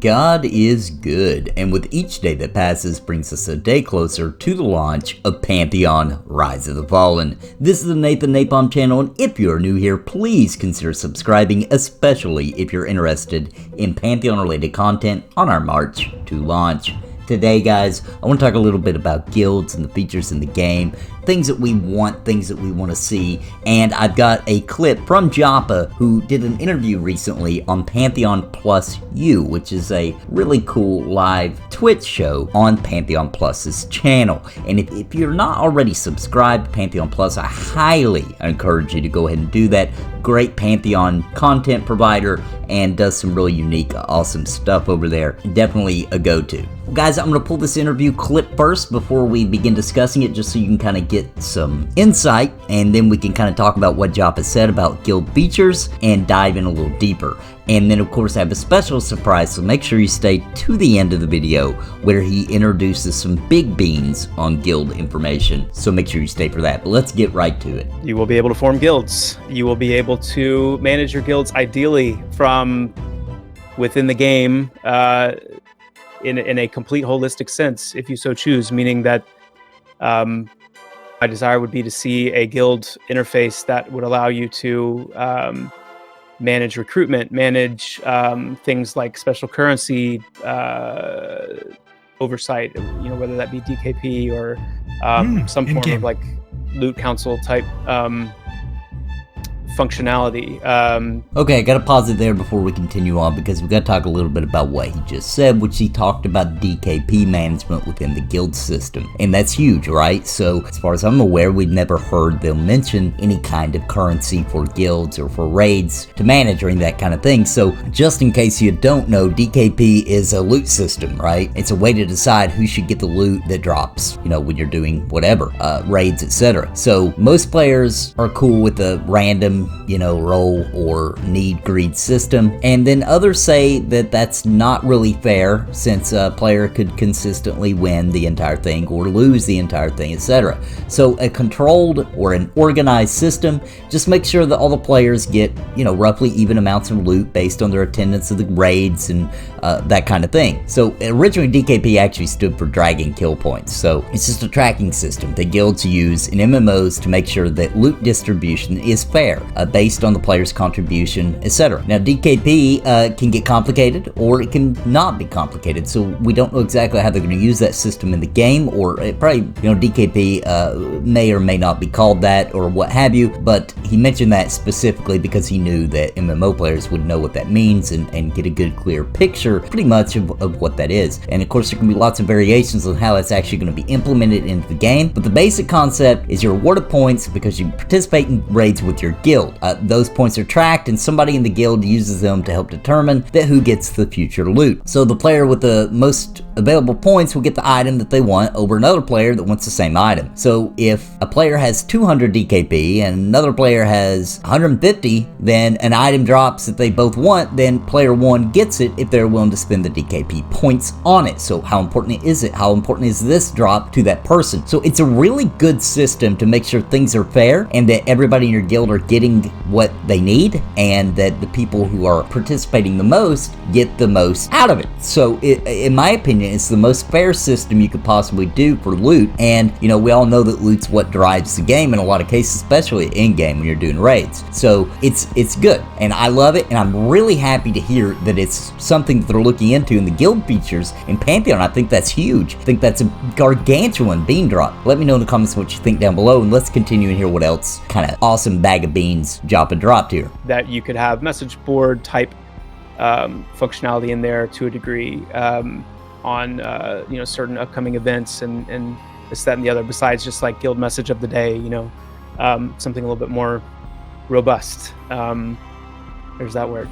God is good, and with each day that passes brings us a day closer to the launch of Pantheon Rise of the Fallen. This is the Nathan Napalm channel, and if you are new here, please consider subscribing, especially if you're interested in Pantheon related content on our march to launch. Today, guys, I want to talk a little bit about guilds and the features in the game, things that we want, things that we want to see, and I've got a clip from Joppa, who did an interview recently on Pantheon Plus You, which is a really cool live Twitch show on Pantheon Plus's channel. And if you're not already subscribed to Pantheon Plus, I highly encourage you to go ahead and do that. Great Pantheon content provider and does some really unique, awesome stuff over there. Definitely a go-to. Well, guys, I'm going to pull this interview clip first before we begin discussing it, just so you can kind of get some insight, and then we can kind of talk about what Joppa said about guild features and dive in a little deeper. And then, of course, I have a special surprise, so make sure you stay to the end of the video where he introduces some big beans on guild information. So make sure you stay for that. But let's get right to it. You will be able to form guilds. You will be able to manage your guilds ideally from within the game in a complete holistic sense, if you so choose, meaning that my desire would be to see a guild interface that would allow you to manage recruitment, manage things like special currency oversight, whether that be DKP or some form of like loot council type functionality. Okay, I gotta pause it there before we continue on, because we gotta talk a little bit about what he just said, which he talked about DKP management within the guild system, and that's huge, right? So as far as I'm aware, we've never heard them mention any kind of currency for guilds or for raids to manage or any that kind of thing. So just in case you don't know, DKP is a loot system, right? It's a way to decide who should get the loot that drops, when you're doing whatever, raids, etc. So most players are cool with a random roll or need greed system, and then others say that that's not really fair, since a player could consistently win the entire thing or lose the entire thing, etc. So a controlled or an organized system just makes sure that all the players get roughly even amounts of loot based on their attendance of the raids and that kind of thing. So originally DKP actually stood for drag and kill points, so it's just a tracking system that guilds use in MMOs to make sure that loot distribution is fair, based on the player's contribution, etc. Now DKP can get complicated, or it can not be complicated, so we don't know exactly how they're going to use that system in the game, or it probably DKP may or may not be called that or what have you, but he mentioned that specifically because he knew that MMO players would know what that means and get a good clear picture pretty much of what that is. And of course there can be lots of variations on how that's actually going to be implemented into the game, but the basic concept is you're awarded points because you participate in raids with your guild. Those points are tracked, and somebody in the guild uses them to help determine that who gets the future loot. So the player with the most available points will get the item that they want over another player that wants the same item. So if a player has 200 DKP and another player has 150, then an item drops that they both want, then player one gets it if they're willing to spend the DKP points on it. So how important is it? How important is this drop to that person? So it's a really good system to make sure things are fair and that everybody in your guild are getting what they need, and that the people who are participating the most get the most out of it. So in my opinion, it's the most fair system you could possibly do for loot. And we all know that loot's what drives the game in a lot of cases, especially in game when you're doing raids. So it's good, and I love it, and I'm really happy to hear that it's something that they're looking into in the guild features in Pantheon. I think that's huge. I think that's a gargantuan bean drop. Let me know in the comments what you think down below, and let's continue and hear what else kind of awesome bag of beans Joppa dropped here. That you could have message board type functionality in there to a degree on certain upcoming events and this, that, and the other, besides just like guild message of the day, something a little bit more robust. There's that word.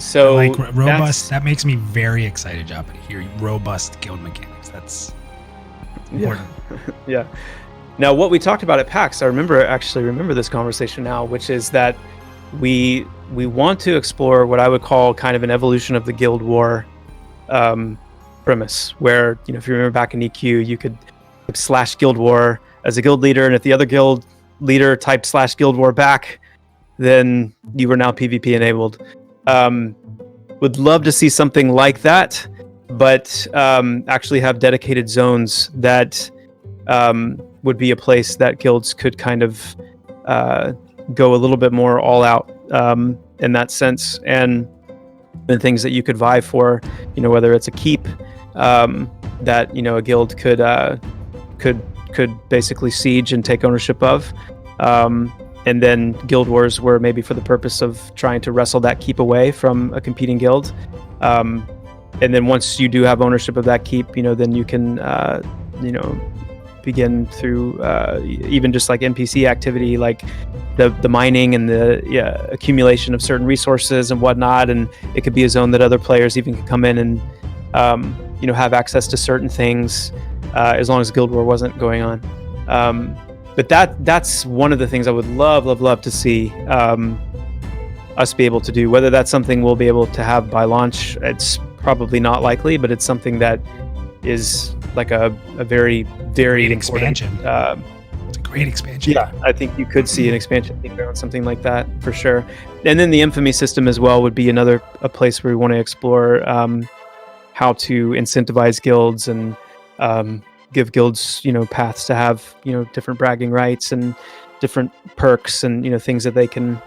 So like robust, that makes me very excited, Joppa, to hear robust guild mechanics. That's important. Yeah. Now, what we talked about at PAX, I remember this conversation now, which is that we want to explore what I would call kind of an evolution of the guild war premise, where if you remember back in EQ, you could slash guild war as a guild leader, and if the other guild leader typed slash guild war back, then you were now PvP enabled. would love to see something like that, but actually have dedicated zones that would be a place that guilds could kind of go a little bit more all out in that sense, and things that you could vie for, whether it's a keep that a guild could basically siege and take ownership of, and then guild wars were maybe for the purpose of trying to wrestle that keep away from a competing guild, and then once you do have ownership of that keep, then you can begin through even just like NPC activity, like the mining and the accumulation of certain resources and whatnot, and it could be a zone that other players even could come in and have access to certain things as long as Guild War wasn't going on. But that's one of the things I would love to see us be able to do. Whether that's something we'll be able to have by launch, it's probably not likely, but it's something that is like a very great expansion. It's a great expansion. Yeah, I think you could see an expansion on something like that for sure. And then the infamy system as well would be a place where we want to explore how to incentivize guilds and give guilds paths to have different bragging rights and different perks and things that they can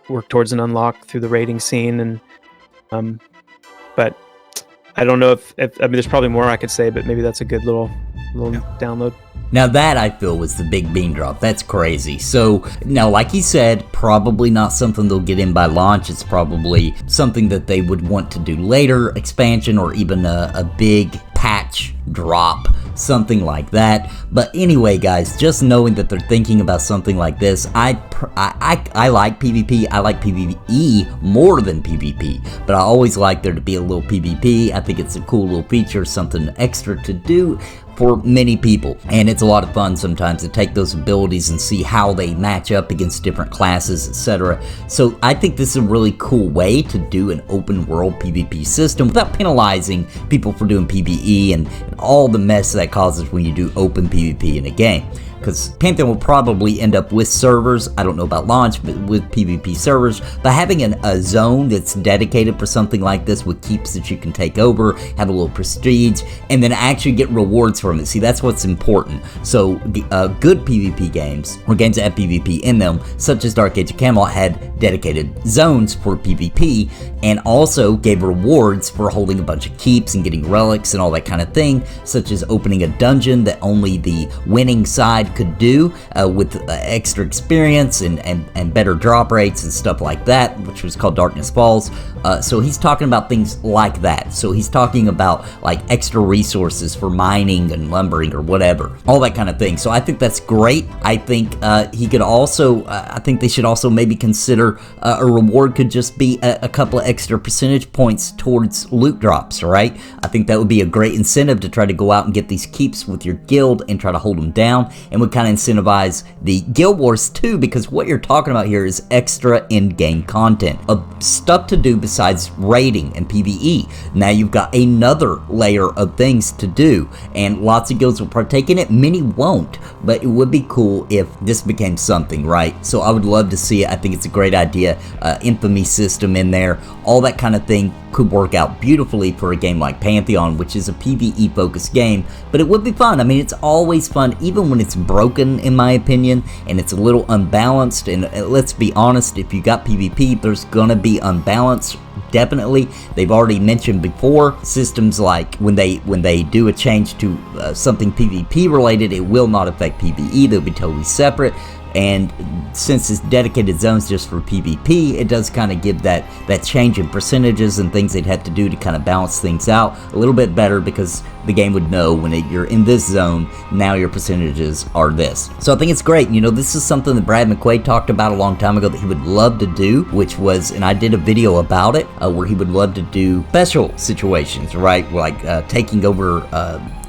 work towards and unlock through the raiding scene. And but I don't know if there's probably more I could say, but maybe that's a good little download. Now that I feel was the big bean drop. That's crazy. So now, like he said, probably not something they'll get in by launch. It's probably something that they would want to do later, expansion, or even a big patch drop, something like that. But anyway, guys, just knowing that they're thinking about something like this, I like PvP. I like PvE more than PvP, but I always like there to be a little PvP. I think it's a cool little feature, something extra to do for many people, and it's a lot of fun sometimes to take those abilities and see how they match up against different classes, etc. So I think this is a really cool way to do an open world PvP system without penalizing people for doing PvE and all the mess that causes when you do open PvP in a game. Because Pantheon will probably end up with servers, I don't know about launch, but with PvP servers, but having a zone that's dedicated for something like this with keeps that you can take over, have a little prestige, and then actually get rewards from it. See, that's what's important. So good PvP games, or games that have PvP in them, such as Dark Age of Camelot, had dedicated zones for PvP, and also gave rewards for holding a bunch of keeps and getting relics and all that kind of thing, such as opening a dungeon that only the winning side could do with extra experience and better drop rates and stuff like that, which was called Darkness Falls. So he's talking about things like that. So he's talking about like extra resources for mining and lumbering or whatever, all that kind of thing. So I think that's great. I think he could also, I think they should also maybe consider a reward could just be a couple of extra percentage points towards loot drops, right? I think that would be a great incentive to try to go out and get these keeps with your guild and try to hold them down, and would kind of incentivize the guild wars too, because what you're talking about here is extra in-game content of stuff to do besides raiding and PvE. Now you've got another layer of things to do, and lots of guilds will partake in it, many won't, but it would be cool if this became something, right? So I would love to see it. I think it's a great idea. Infamy system in there, all that kind of thing could work out beautifully for a game like Pantheon, which is a PvE focused game, but it would be fun. I mean, it's always fun, even when it's broken, in my opinion, and it's a little unbalanced. And let's be honest, if you got PvP, there's gonna be unbalance. Definitely. They've already mentioned before systems like when they do a change to something PvP related, it will not affect PvE. They'll be totally separate. And since it's dedicated zones just for PvP, it does kind of give that change in percentages and things they'd have to do to kind of balance things out a little bit better, because the game would know when you're in this zone, now your percentages are this. So I think it's great. You know, this is something that Brad McQuaid talked about a long time ago that he would love to do, which was, and I did a video about it, where he would love to do special situations, right? Like taking over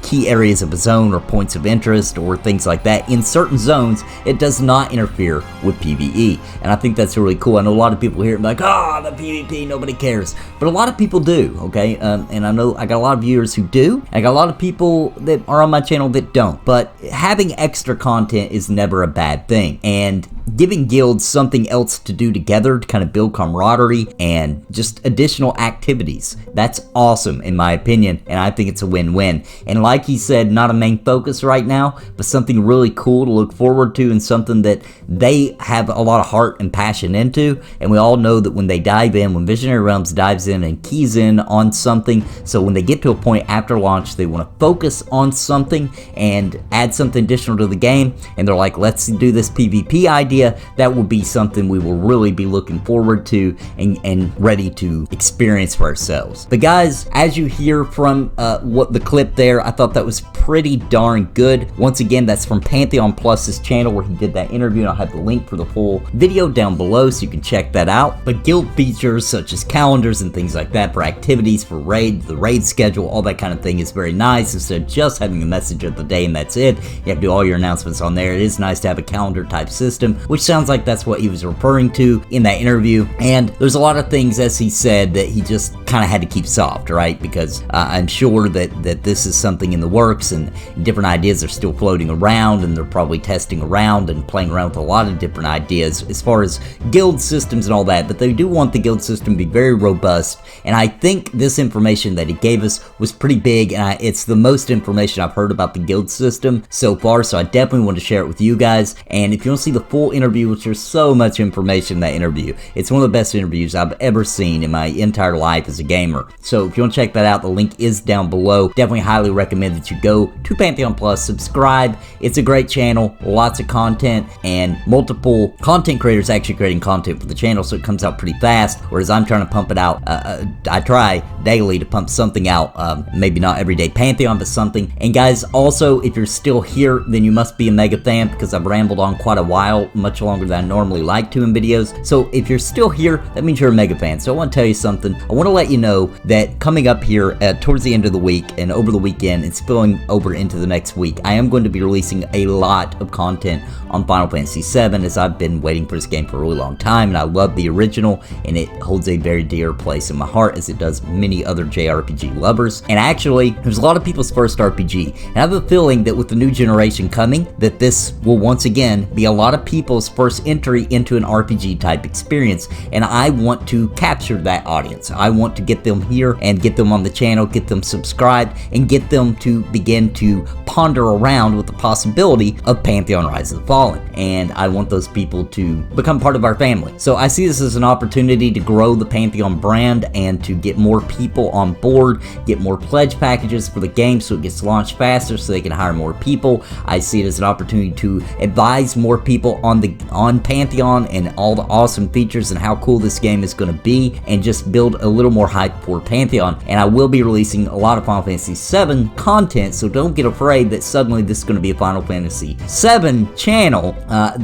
key areas of a zone or points of interest or things like that in certain zones. It does not interfere with PvE, and I think that's really cool. I know a lot of people here like, oh, the PvP, nobody cares, but a lot of people do, okay? And I know I got a lot of viewers who do. I got a lot of people that are on my channel that don't, but having extra content is never a bad thing. And giving guilds something else to do together to kind of build camaraderie and just additional activities. That's awesome in my opinion, and I think it's a win-win. And like he said, not a main focus right now, but something really cool to look forward to, and something that they have a lot of heart and passion into. And we all know that when they dive in, when Visionary Realms dives in and keys in on something, so when they get to a point after launch, they want to focus on something and add something additional to the game, and they're like, let's do this PvP idea. That will be something we will really be looking forward to and ready to experience for ourselves. But guys, as you hear from what the clip there, I thought that was pretty darn good. Once again, that's from Pantheon Plus's channel where he did that interview, and I'll have the link for the full video down below so you can check that out. But guild features such as calendars and things like that for activities, for raid, the raid schedule, all that kind of thing is very nice. Instead of just having a message of the day and that's it, you have to do all your announcements on there. It is nice to have a calendar type system, which sounds like that's what he was referring to in that interview. And there's a lot of things, as he said, that he just kind of had to keep soft, right? Because I'm sure that this is something in the works, and different ideas are still floating around, and they're probably testing around and playing around with a lot of different ideas as far as guild systems and all that. But they do want the guild system to be very robust, and I think this information that he gave us was pretty big, and it's the most information I've heard about the guild system so far, so I definitely want to share it with you guys. And if you want to see the full interview, which there's so much information in that interview, it's one of the best interviews I've ever seen in my entire life as a gamer. So if you want to check that out, the link is down below. Definitely highly recommend that you go to Pantheon Plus, subscribe. It's a great channel, lots of content, and multiple content creators actually creating content for the channel, so it comes out pretty fast, whereas I'm trying to pump it out. I try daily to pump something out, maybe not everyday Pantheon, but something. And guys, also, if you're still here, then you must be a mega fan, because I've rambled on quite a while, much longer than I normally like to in videos. So if you're still here, that means you're a mega fan. So I want to tell you something. I want to let you know that coming up here towards the end of the week and over the weekend and spilling over into the next week, I am going to be releasing a lot of content on Final Fantasy VII, as I've been waiting for this game for a really long time, and I love the original, and it holds a very dear place in my heart, as it does many other JRPG lovers. And actually, there's a lot of people's first RPG, and I have a feeling that with the new generation coming, that this will once again be a lot of people's first entry into an RPG type experience, and I want to capture that audience. I want to get them here and get them on the channel, get them subscribed, and get them to begin to ponder around with the possibility of Pantheon Rise of the Fallen. And I want those people to become part of our family. So I see this as an opportunity to grow the Pantheon brand and to get more people on board, get more pledge packages for the game so it gets launched faster, so they can hire more people. I see it as an opportunity to advise more people on Pantheon and all the awesome features and how cool this game is going to be, and just build a little more hype for Pantheon. And I will be releasing a lot of Final Fantasy VII content, so don't get afraid that suddenly this is going to be a Final Fantasy VII channel.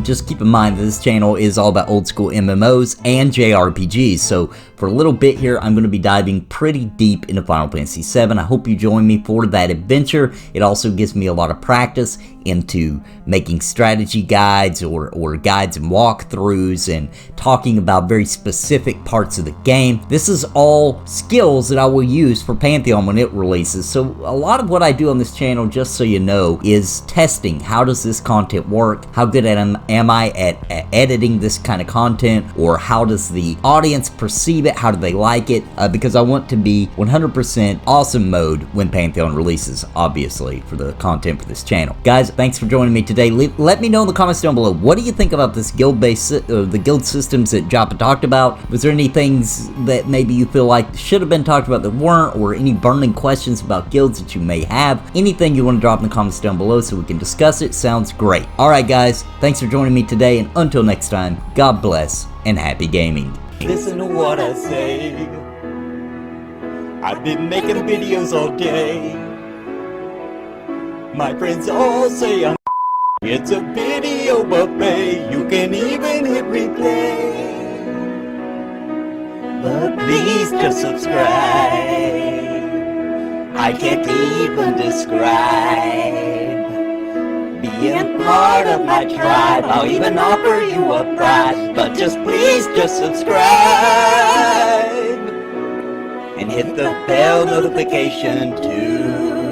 Just keep in mind that this channel is all about old school MMOs and JRPGs, so for a little bit here, I'm going to be diving pretty deep into Final Fantasy VII. I hope you join me for that adventure. It also gives me a lot of practice into making strategy guides or guides and walkthroughs and talking about very specific parts of the game. This is all skills that I will use for Pantheon when it releases. So a lot of what I do on this channel, just so you know, is testing. How does this content work? How good am I at editing this kind of content? Or how does the audience perceive it? How do they like it? Because I want to be 100% awesome mode when Pantheon releases, obviously, for the content for this channel. Guys, thanks for joining me today. Let me know in the comments down below, what do you think about this guild-based, the guild systems that Joppa talked about? Was there any things that maybe you feel like should have been talked about that weren't, or any burning questions about guilds that you may have? Anything you want to drop in the comments down below so we can discuss it sounds great. Alright guys, thanks for joining me today, and until next time, God bless and happy gaming. Listen to what I say. I've been making videos all day. My friends all say I'm it's a video buffet. You can even hit replay. But please just subscribe. I can't even describe being part of my tribe. I'll even offer you a prize. But just please just subscribe and hit the bell notification too.